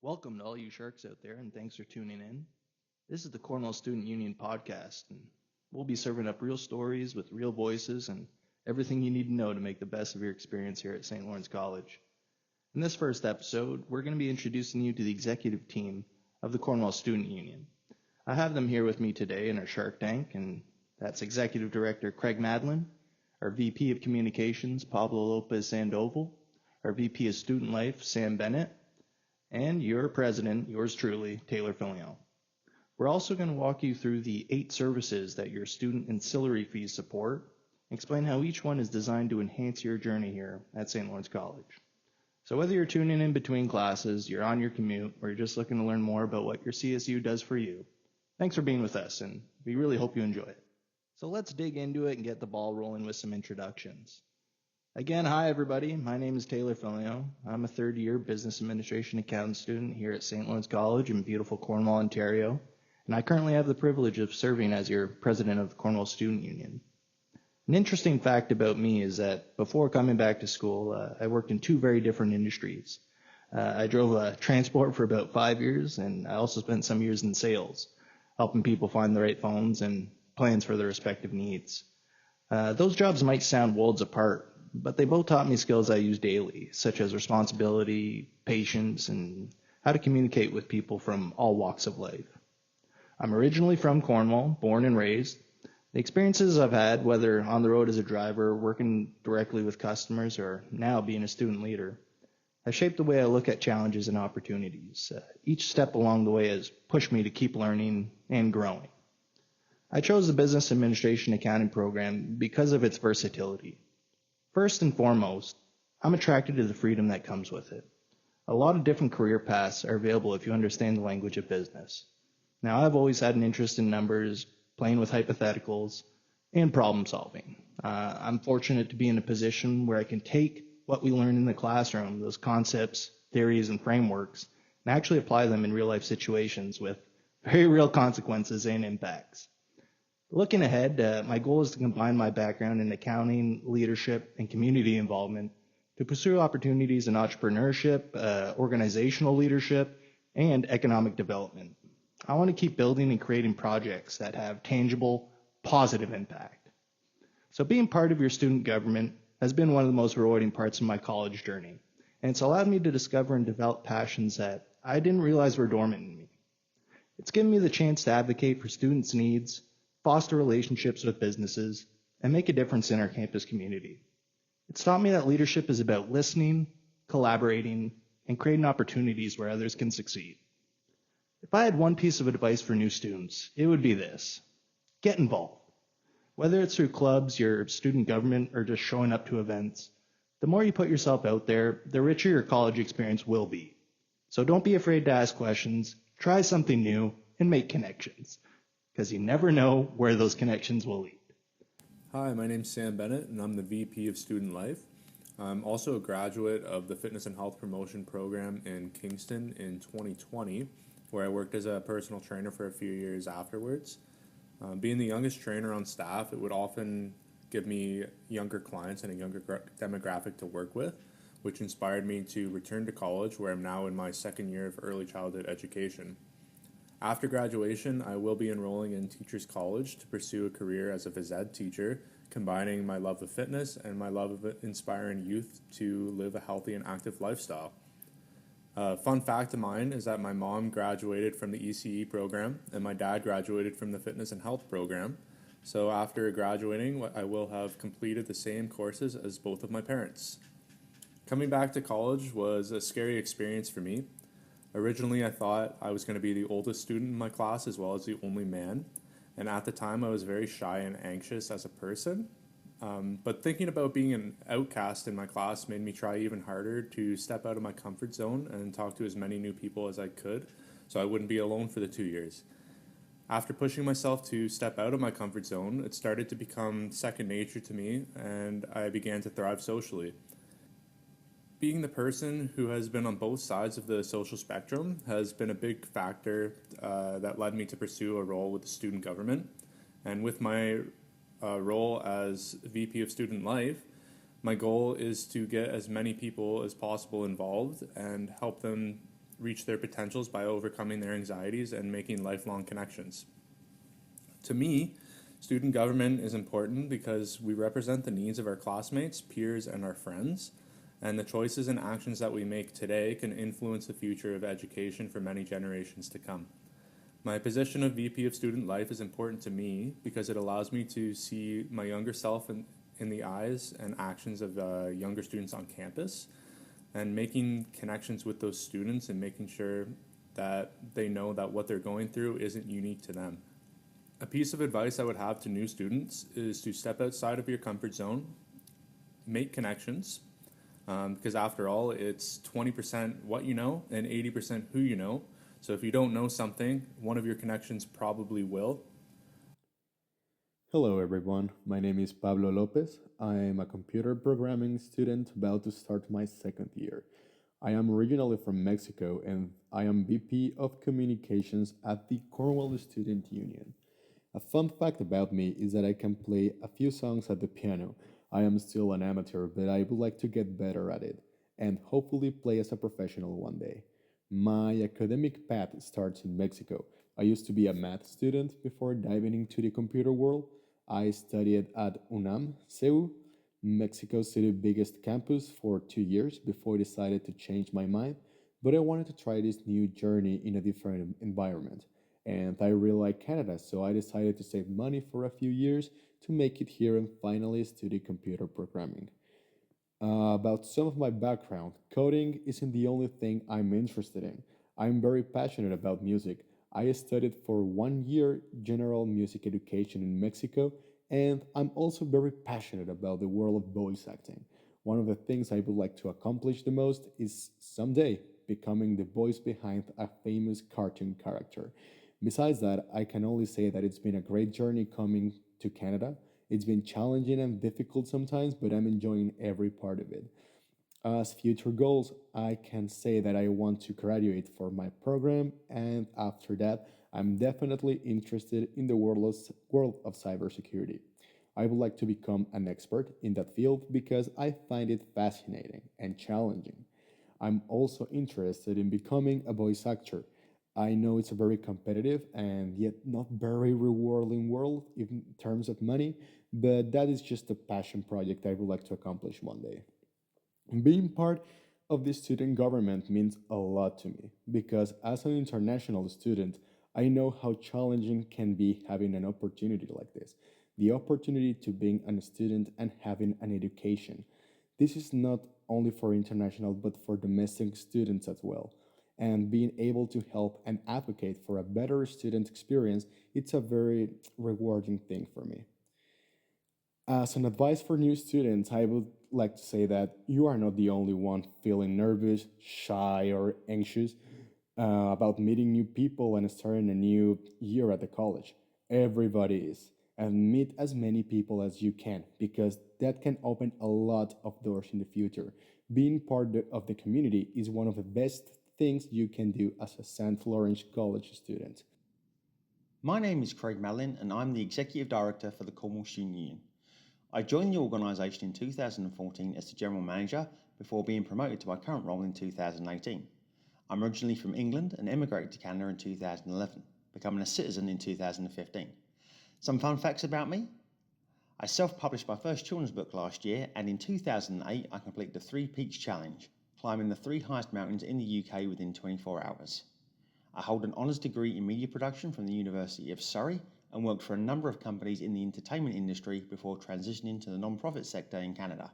Welcome to all you sharks out there, and thanks for tuning in. This is the Cornwall Student Union podcast, and we'll be serving up real stories with real voices and everything you need to know to make the best of your experience here at St. Lawrence College. In this first episode, we're going to be introducing you to the executive team of the Cornwall Student Union. I have them here with me today in our Shark Tank, and that's Executive Director Craig Madlin, our VP of Communications, Pablo Lopez Sandoval, our VP of Student Life, Sam Bennett, and your president, yours truly, Taylor Filion. We're also going to walk you through the 8 services that your student ancillary fees support, and explain how each one is designed to enhance your journey here at St. Lawrence College. So whether you're tuning in between classes, you're on your commute, or you're just looking to learn more about what your CSU does for you, thanks for being with us, and we really hope you enjoy it. So let's dig into it and get the ball rolling with some introductions. Again, hi everybody. My name is Taylor Filion. I'm a third-year business administration accountant student here at St. Lawrence College in beautiful Cornwall, Ontario, and I currently have the privilege of serving as your president of the Cornwall Student Union. An interesting fact about me is that before coming back to school, I worked in 2 very different industries. I drove transport for about 5 years, and I also spent some years in sales, helping people find the right phones and plans for their respective needs. Those jobs might sound worlds apart, but they both taught me skills I use daily, such as responsibility, patience, and how to communicate with people from all walks of life. I'm originally from Cornwall, born and raised. The experiences I've had, whether on the road as a driver, working directly with customers, or now being a student leader, have shaped the way I look at challenges and opportunities. Each step along the way has pushed me to keep learning and growing. I chose the Business Administration Accounting program because of its versatility. First and foremost, I'm attracted to the freedom that comes with it. A lot of different career paths are available if you understand the language of business. Now, I've always had an interest in numbers, playing with hypotheticals, and problem solving. I'm fortunate to be in a position where I can take what we learn in the classroom, those concepts, theories, and frameworks, and actually apply them in real-life situations with very real consequences and impacts. Looking ahead, my goal is to combine my background in accounting, leadership, and community involvement to pursue opportunities in entrepreneurship, organizational leadership, and economic development. I want to keep building and creating projects that have tangible, positive impact. So being part of your student government has been one of the most rewarding parts of my college journey, and it's allowed me to discover and develop passions that I didn't realize were dormant in me. It's given me the chance to advocate for students' needs, foster relationships with businesses, and make a difference in our campus community. It's taught me that leadership is about listening, collaborating, and creating opportunities where others can succeed. If I had one piece of advice for new students, it would be this: get involved. Whether it's through clubs, your student government, or just showing up to events, the more you put yourself out there, the richer your college experience will be. So don't be afraid to ask questions, try something new, and make connections, because you never know where those connections will lead. Hi, my name's Sam Bennett, and I'm the VP of Student Life. I'm also a graduate of the Fitness and Health Promotion Program in Kingston in 2020, where I worked as a personal trainer for a few years afterwards. Being the youngest trainer on staff, it would often give me younger clients and a younger demographic to work with, which inspired me to return to college, where I'm now in my second year of early childhood education. After graduation, I will be enrolling in Teachers College to pursue a career as a phys ed teacher, combining my love of fitness and my love of inspiring youth to live a healthy and active lifestyle. Fun fact of mine is that my mom graduated from the ECE program and my dad graduated from the Fitness and Health program. So after graduating, I will have completed the same courses as both of my parents. Coming back to college was a scary experience for me. Originally, I thought I was going to be the oldest student in my class as well as the only man. And at the time, I was very shy and anxious as a person. But thinking about being an outcast in my class made me try even harder to step out of my comfort zone and talk to as many new people as I could, so I wouldn't be alone for the 2 years. After pushing myself to step out of my comfort zone, it started to become second nature to me, and I began to thrive socially. Being the person who has been on both sides of the social spectrum has been a big factor that led me to pursue a role with the student government. And with my role as VP of Student Life, my goal is to get as many people as possible involved and help them reach their potentials by overcoming their anxieties and making lifelong connections. To me, student government is important because we represent the needs of our classmates, peers, and our friends, and the choices and actions that we make today can influence the future of education for many generations to come. My position of VP of Student Life is important to me because it allows me to see my younger self in the eyes and actions of younger students on campus, and making connections with those students and making sure that they know that what they're going through isn't unique to them. A piece of advice I would have to new students is to step outside of your comfort zone, make connections, because after all, it's 20% what you know and 80% who you know. So if you don't know something, one of your connections probably will. Hello, everyone. My name is Pablo Lopez. I am a computer programming student about to start my second year. I am originally from Mexico and I am VP of Communications at the Cornwall Student Union. A fun fact about me is that I can play a few songs at the piano. I am still an amateur, but I would like to get better at it and hopefully play as a professional one day. My academic path starts in Mexico. I used to be a math student before diving into the computer world. I studied at UNAM, CEU, Mexico City's biggest campus, for 2 years before I decided to change my mind. But I wanted to try this new journey in a different environment. And I really like Canada, so I decided to save money for a few years to make it here and finally study computer programming. About some of my background, coding isn't the only thing I'm interested in. I'm very passionate about music. I studied for 1 year general music education in Mexico, and I'm also very passionate about the world of voice acting. One of the things I would like to accomplish the most is someday becoming the voice behind a famous cartoon character. Besides that, I can only say that it's been a great journey coming to Canada. It's been challenging and difficult sometimes, but I'm enjoying every part of it. As future goals, I can say that I want to graduate for my program, and after that, I'm definitely interested in the world of cybersecurity. I would like to become an expert in that field because I find it fascinating and challenging. I'm also interested in becoming a voice actor. I know it's a very competitive and yet not very rewarding world in terms of money, but that is just a passion project I would like to accomplish one day. Being part of the student government means a lot to me because as an international student, I know how challenging can be having an opportunity like this. The opportunity to being a student and having an education. This is not only for international but for domestic students as well. And being able to help and advocate for a better student experience, it's a very rewarding thing for me. As an advice for new students, I would like to say that you are not the only one feeling nervous, shy, or anxious about meeting new people and starting a new year at the college. Everybody is. And meet as many people as you can because that can open a lot of doors in the future. Being part of the community is one of the best things you can do as a St. Lawrence College student. My name is Craig Mallin and I'm the Executive Director for the Cornwall Student Union. I joined the organisation in 2014 as the General Manager before being promoted to my current role in 2018. I'm originally from England and emigrated to Canada in 2011, becoming a citizen in 2015. Some fun facts about me. I self-published my first children's book last year, and in 2008 I completed the Three Peaks Challenge, climbing the three highest mountains in the UK within 24 hours. I hold an honours degree in media production from the University of Surrey and worked for a number of companies in the entertainment industry before transitioning to the non-profit sector in Canada.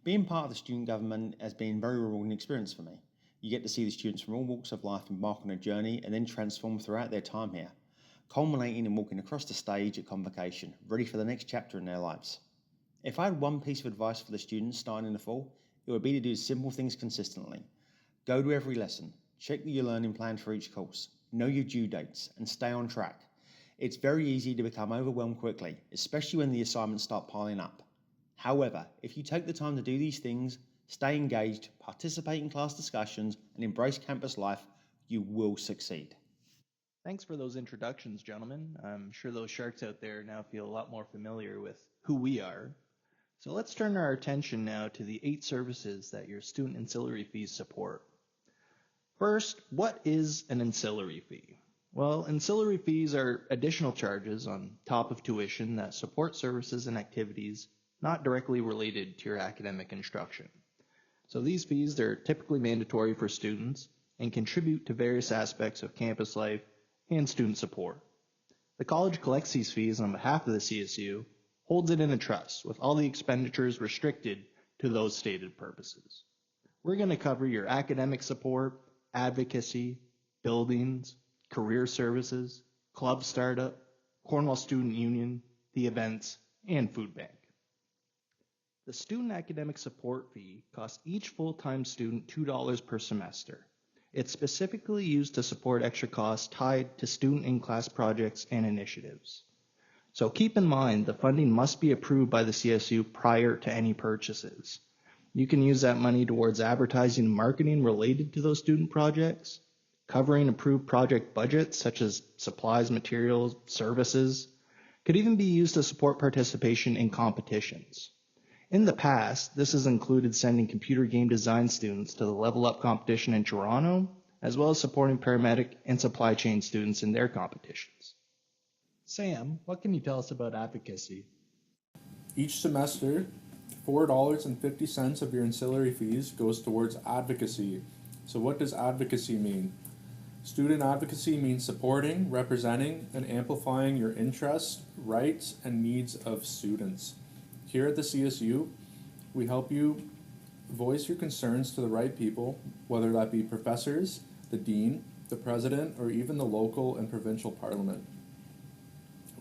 Being part of the student government has been a very rewarding experience for me. You get to see the students from all walks of life embark on a journey and then transform throughout their time here, culminating in walking across the stage at convocation, ready for the next chapter in their lives. If I had one piece of advice for the students starting in the fall, it would be to do simple things consistently. Go to every lesson, check your learning plan for each course, know your due dates, and stay on track. It's very easy to become overwhelmed quickly, especially when the assignments start piling up. However, if you take the time to do these things, stay engaged, participate in class discussions, and embrace campus life, you will succeed. Thanks for those introductions, gentlemen. I'm sure those sharks out there now feel a lot more familiar with who we are. So let's turn our attention now to the 8 services that your student ancillary fees support. First, what is an ancillary fee? Well, ancillary fees are additional charges on top of tuition that support services and activities not directly related to your academic instruction. So these fees are typically mandatory for students and contribute to various aspects of campus life and student support. The college collects these fees on behalf of the CSU, holds it in a trust with all the expenditures restricted to those stated purposes. We're going to cover your academic support, advocacy, buildings, career services, club startup, Cornwall Student Union, the events, and food bank. The student academic support fee costs each full-time student $2 per semester. It's specifically used to support extra costs tied to student in-class projects and initiatives. So keep in mind the funding must be approved by the CSU prior to any purchases. You can use that money towards advertising and marketing related to those student projects, covering approved project budgets such as supplies, materials, services. Could even be used to support participation in competitions. In the past, this has included sending computer game design students to the Level Up competition in Toronto, as well as supporting paramedic and supply chain students in their competitions. Sam, what can you tell us about advocacy? Each semester, $4.50 of your ancillary fees goes towards advocacy. So what does advocacy mean? Student advocacy means supporting, representing, and amplifying your interests, rights, and needs of students. Here at the CSU, we help you voice your concerns to the right people, whether that be professors, the dean, the president, or even the local and provincial parliament.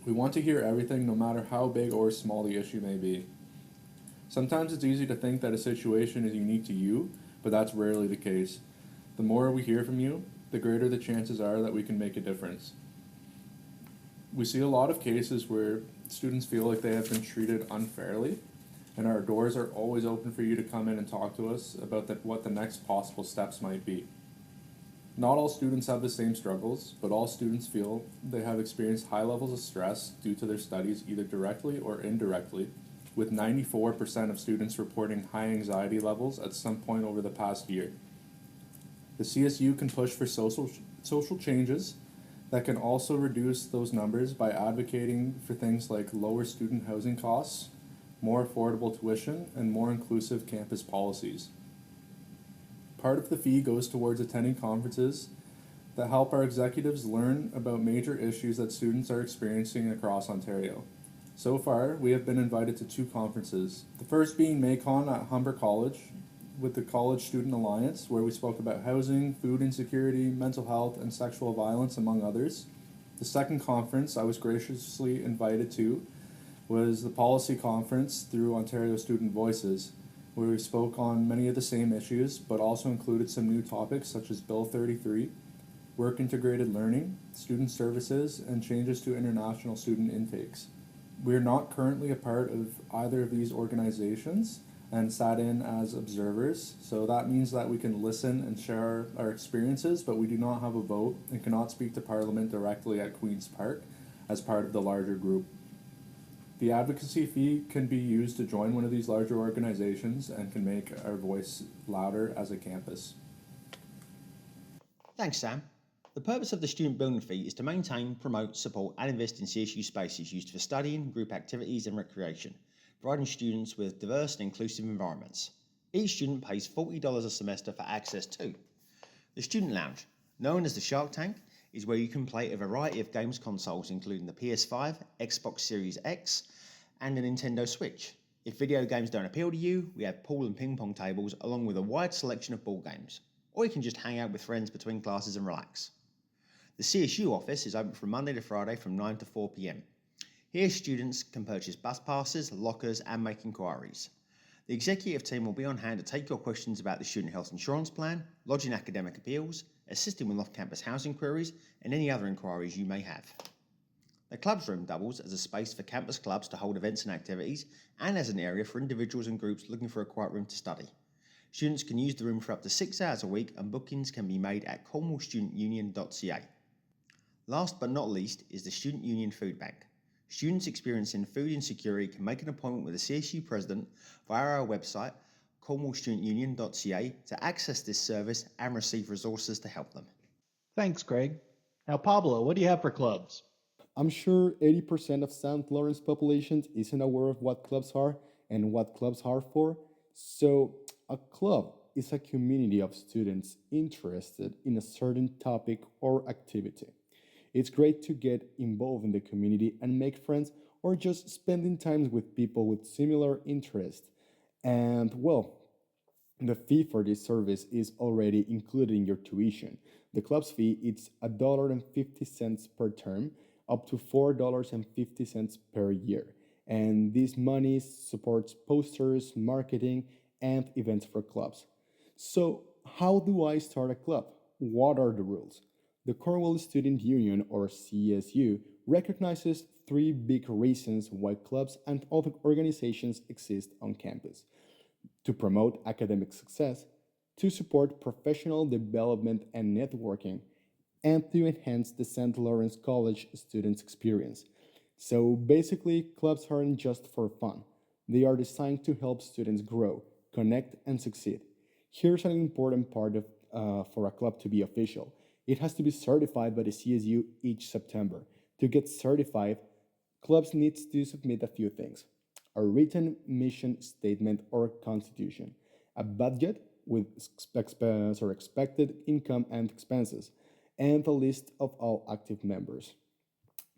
We want to hear everything, no matter how big or small the issue may be. Sometimes it's easy to think that a situation is unique to you, but that's rarely the case. The more we hear from you, the greater the chances are that we can make a difference. We see a lot of cases where students feel like they have been treated unfairly, and our doors are always open for you to come in and talk to us about what the next possible steps might be. Not all students have the same struggles, but all students feel they have experienced high levels of stress due to their studies either directly or indirectly, with 94% of students reporting high anxiety levels at some point over the past year. The CSU can push for social changes that can also reduce those numbers by advocating for things like lower student housing costs, more affordable tuition, and more inclusive campus policies. Part of the fee goes towards attending conferences that help our executives learn about major issues that students are experiencing across Ontario. So far, we have been invited to 2 conferences, the first being Maycon at Humber College with the College Student Alliance, where we spoke about housing, food insecurity, mental health, and sexual violence, among others. The second conference I was graciously invited to was the Policy Conference through Ontario Student Voices, where we spoke on many of the same issues, but also included some new topics such as Bill 33, work-integrated learning, student services, and changes to international student intakes. We are not currently a part of either of these organizations and sat in as observers, so that means that we can listen and share our experiences, but we do not have a vote and cannot speak to Parliament directly at Queen's Park as part of the larger group. The advocacy fee can be used to join one of these larger organizations and can make our voice louder as a campus. Thanks, Sam. The purpose of the student building fee is to maintain, promote, support and invest in CSU spaces used for studying, group activities and recreation, providing students with diverse and inclusive environments. Each student pays $40 a semester for access to the Student Lounge, known as the Shark Tank, is where you can play a variety of games consoles including the PS5, Xbox Series X and the Nintendo Switch. If video games don't appeal to you, we have pool and ping pong tables along with a wide selection of ball games. Or you can just hang out with friends between classes and relax. The CSU office is open from Monday to Friday from 9 to 4 p.m. Here students can purchase bus passes, lockers and make inquiries. The executive team will be on hand to take your questions about the student health insurance plan, lodging academic appeals, assisting with off-campus housing queries and any other inquiries you may have. The clubs room doubles as a space for campus clubs to hold events and activities and as an area for individuals and groups looking for a quiet room to study. Students can use the room for up to 6 hours a week and bookings can be made at cornwallstudentunion.ca. Last but not least is the Student Union Food Bank. Students experiencing food insecurity can make an appointment with the CSU president via our website, cornwallstudentunion.ca to access this service and receive resources to help them. Thanks, Craig. Now, Pablo, what do you have for clubs? I'm sure 80% of St. Lawrence population isn't aware of what clubs are and what clubs are for. So, a club is a community of students interested in a certain topic or activity. It's great to get involved in the community and make friends or just spending time with people with similar interests. And well, the fee for this service is already included in your tuition. The club's fee is $1.50 per term, up to $4.50 per year. And this money supports posters, marketing, and events for clubs. So, how do I start a club? What are the rules? The Cornwall Student Union, or CSU, recognizes three big reasons why clubs and other organizations exist on campus: to promote academic success, to support professional development and networking, and to enhance the St. Lawrence College students' experience. So basically, clubs aren't just for fun, they are designed to help students grow, connect, and succeed. Here's an important part for a club to be official: it has to be certified by the CSU each September. To get certified, clubs need to submit a few things: a written mission statement or constitution, a budget with expected income and expenses, and a list of all active members.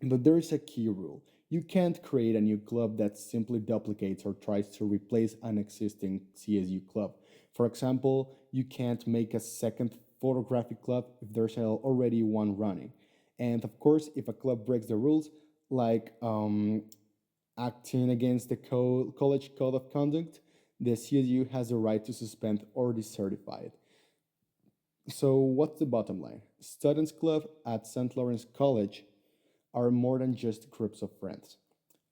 But there is a key rule. You can't create a new club that simply duplicates or tries to replace an existing CSU club. For example, you can't make a second photographic club if there's already one running. And of course, if a club breaks the rules, like acting against the college code of conduct, the CSU has the right to suspend or decertify it. So, what's the bottom line? Students Club at St. Lawrence College are more than just groups of friends.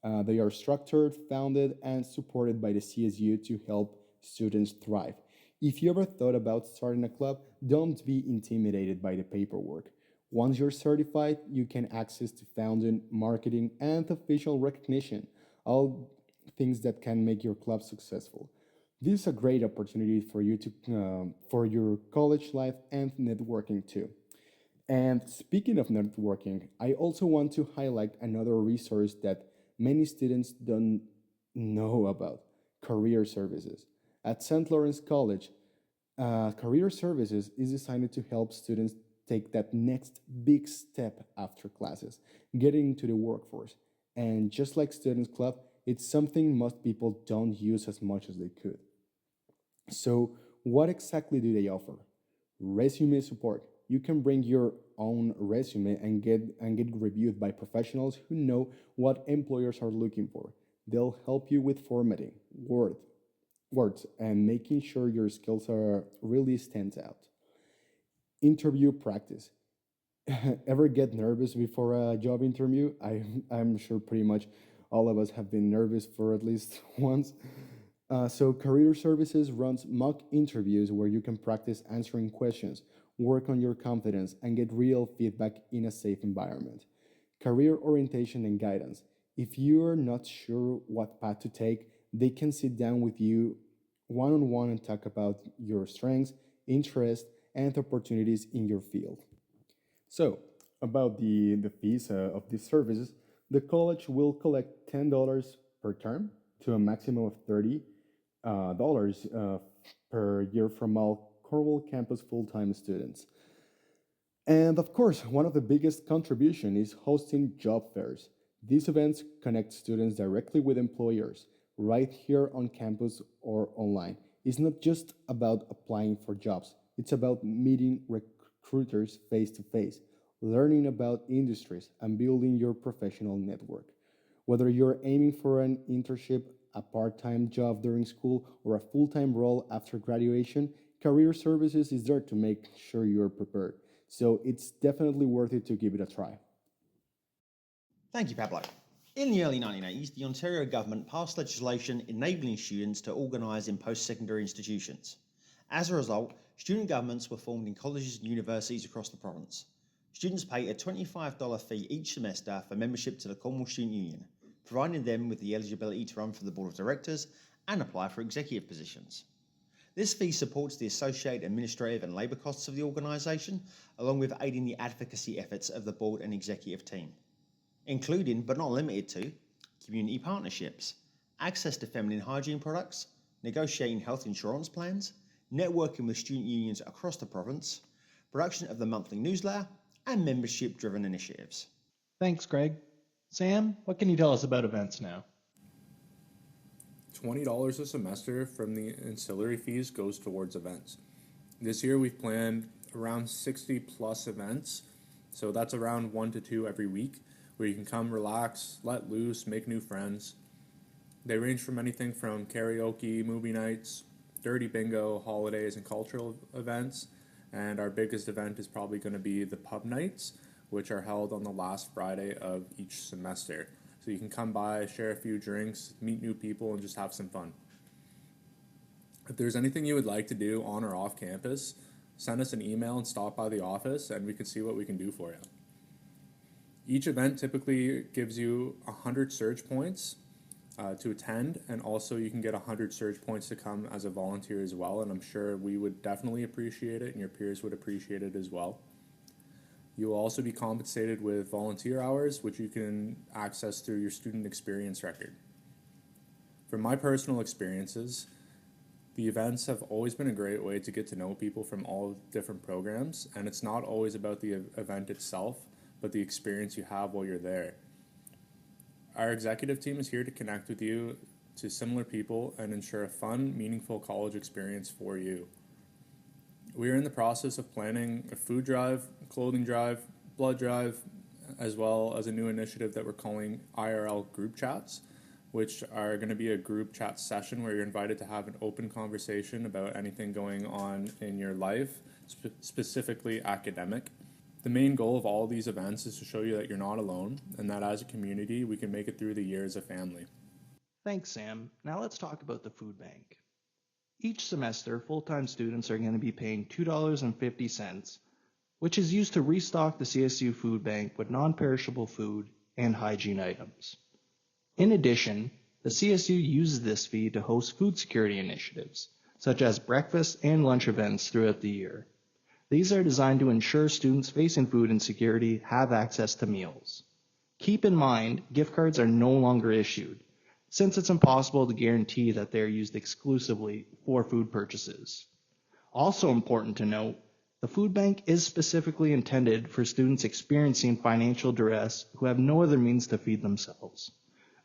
They are structured, founded, and supported by the CSU to help students thrive. If you ever thought about starting a club, don't be intimidated by the paperwork. Once you're certified, you can access to founding, marketing, and official recognition, all things that can make your club successful. This is a great opportunity for you to for your college life and networking too. And speaking of networking, I also want to highlight another resource that many students don't know about: career services. At St. Lawrence College, career services is designed to help students take that next big step after classes, getting into the workforce. And just like Students Club, it's something most people don't use as much as they could. So, what exactly do they offer? Resume support. You can bring your own resume and get reviewed by professionals who know what employers are looking for. They'll help you with formatting, words, and making sure your skills are really stands out. Interview practice. Ever get nervous before a job interview? I'm sure pretty much all of us have been nervous for at least once. So, Career Services runs mock interviews where you can practice answering questions, work on your confidence, and get real feedback in a safe environment. Career orientation and guidance. If you are not sure what path to take, they can sit down with you one on one and talk about your strengths, interests, and opportunities in your field. So, about the fees of these services, the college will collect $10 per term to a maximum of $30 per year from all Cornwall campus full-time students. And of course, one of the biggest contribution is hosting job fairs. These events connect students directly with employers, right here on campus or online. It's not just about applying for jobs, it's about meeting recruiters face to face, learning about industries, and building your professional network. Whether you're aiming for an internship, a part time job during school, or a full time role after graduation, Career Services is there to make sure you're prepared. So it's definitely worth it to give it a try. Thank you, Pablo. In the early 1980s, the Ontario government passed legislation enabling students to organise in post-secondary institutions. As a result, student governments were formed in colleges and universities across the province. Students pay a $25 fee each semester for membership to the Cornwall Student Union, providing them with the eligibility to run for the board of directors and apply for executive positions. This fee supports the associated administrative and labour costs of the organisation, along with aiding the advocacy efforts of the board and executive team, including but not limited to community partnerships, access to feminine hygiene products, negotiating health insurance plans, networking with student unions across the province, production of the monthly newsletter, and membership-driven initiatives. Thanks, Craig. Sam, what can you tell us about events now? $20 a semester from the ancillary fees goes towards events. This year we've planned around 60 plus events, so that's around 1 to 2 every week, where you can come relax, let loose, make new friends. They range from anything from karaoke, movie nights, dirty bingo, holidays, and cultural events. And our biggest event is probably going to be the pub nights, which are held on the last Friday of each semester. So you can come by, share a few drinks, meet new people, and just have some fun. If there's anything you would like to do on or off campus, send us an email and stop by the office, and we can see what we can do for you. Each event typically gives you 100 surge points to attend, and also you can get 100 surge points to come as a volunteer as well, and I'm sure we would definitely appreciate it, and your peers would appreciate it as well. You will also be compensated with volunteer hours, which you can access through your student experience record. From my personal experiences, the events have always been a great way to get to know people from all different programs, and it's not always about the event itself, but the experience you have while you're there. Our executive team is here to connect with you to similar people and ensure a fun, meaningful college experience for you. We are in the process of planning a food drive, clothing drive, blood drive, as well as a new initiative that we're calling IRL group chats, which are going to be a group chat session where you're invited to have an open conversation about anything going on in your life, specifically academic. The main goal of all these events is to show you that you're not alone and that as a community, we can make it through the year as a family. Thanks, Sam. Now let's talk about the food bank. Each semester, full-time students are going to be paying $2.50, which is used to restock the CSU food bank with non-perishable food and hygiene items. In addition, the CSU uses this fee to host food security initiatives, such as breakfast and lunch events throughout the year. These are designed to ensure students facing food insecurity have access to meals. Keep in mind, gift cards are no longer issued, since it's impossible to guarantee that they are used exclusively for food purchases. Also important to note, the food bank is specifically intended for students experiencing financial duress who have no other means to feed themselves.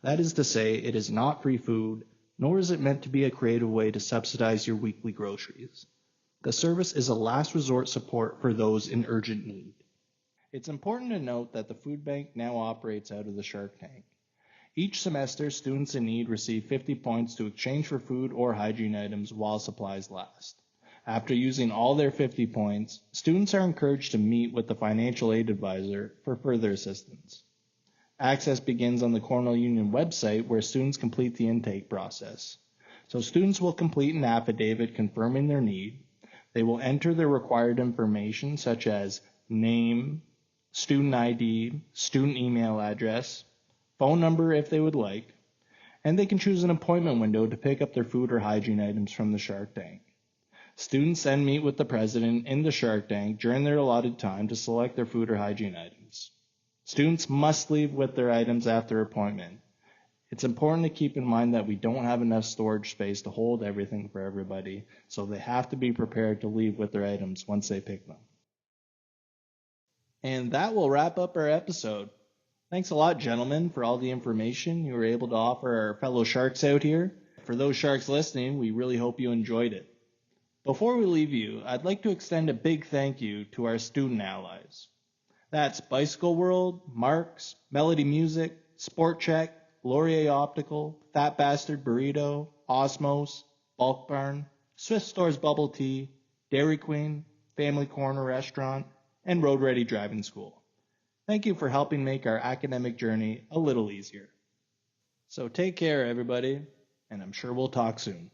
That is to say, it is not free food, nor is it meant to be a creative way to subsidize your weekly groceries. The service is a last resort support for those in urgent need. It's important to note that the food bank now operates out of the Shark Tank. Each semester, students in need receive 50 points to exchange for food or hygiene items while supplies last. After using all their 50 points, students are encouraged to meet with the financial aid advisor for further assistance. Access begins on the Cornell Union website where students complete the intake process. So students will complete an affidavit confirming their need. They will enter their required information such as name, student ID, student email address, phone number if they would like, and they can choose an appointment window to pick up their food or hygiene items from the Shark Tank. Students then meet with the president in the Shark Tank during their allotted time to select their food or hygiene items. Students must leave with their items after appointment. It's important to keep in mind that we don't have enough storage space to hold everything for everybody, so they have to be prepared to leave with their items once they pick them. And that will wrap up our episode. Thanks a lot, gentlemen, for all the information you were able to offer our fellow sharks out here. For those sharks listening, we really hope you enjoyed it. Before we leave you, I'd like to extend a big thank you to our student allies. That's Bicycle World, Marks, Melody Music, Sport Check, Laurier Optical, Fat Bastard Burrito, Osmos, Bulk Barn, Swift Store's Bubble Tea, Dairy Queen, Family Corner Restaurant, and Road Ready Driving School. Thank you for helping make our academic journey a little easier. So take care, everybody, and I'm sure we'll talk soon.